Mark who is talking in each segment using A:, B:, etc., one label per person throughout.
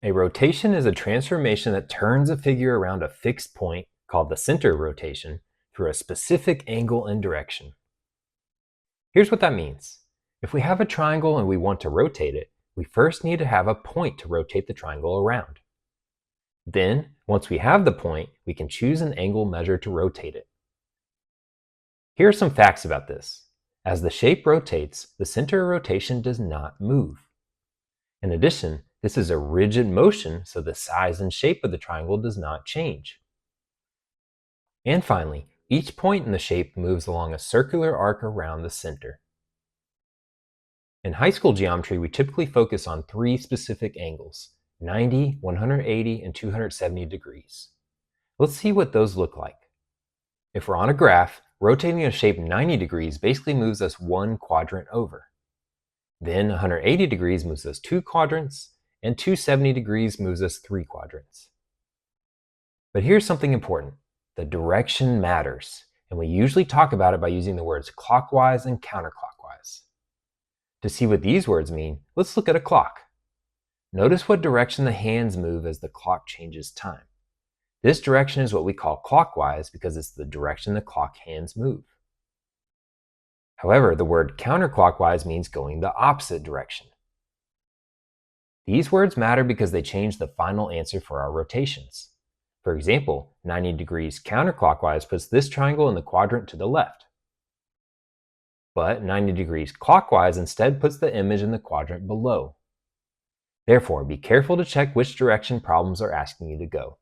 A: A rotation is a transformation that turns a figure around a fixed point, called the center of rotation, through a specific angle and direction. Here's what that means. If we have a triangle and we want to rotate it, we first need to have a point to rotate the triangle around. Then, once we have the point, we can choose an angle measure to rotate it. Here are some facts about this. As the shape rotates, the center of rotation does not move. In addition, this is a rigid motion, so the size and shape of the triangle does not change. And finally, each point in the shape moves along a circular arc around the center. In high school geometry, we typically focus on three specific angles: 90, 180, and 270 degrees. Let's see what those look like. If we're on a graph, rotating a shape 90 degrees basically moves us one quadrant over. Then 180 degrees moves us 2 quadrants, and 270 degrees moves us 3 quadrants. But here's something important. The direction matters, and we usually talk about it by using the words clockwise and counterclockwise. To see what these words mean, let's look at a clock. Notice what direction the hands move as the clock changes time. This direction is what we call clockwise because it's the direction the clock hands move. However, the word counterclockwise means going the opposite direction. These words matter because they change the final answer for our rotations. For example, 90 degrees counterclockwise puts this triangle in the quadrant to the left. But 90 degrees clockwise instead puts the image in the quadrant below. Therefore, be careful to check which direction problems are asking you to go.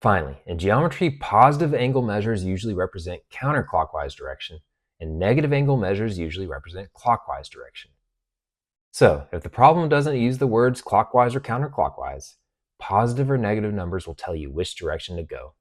A: Finally, in geometry, positive angle measures usually represent counterclockwise direction, and negative angle measures usually represent clockwise direction. So, if the problem doesn't use the words clockwise or counterclockwise, positive or negative numbers will tell you which direction to go.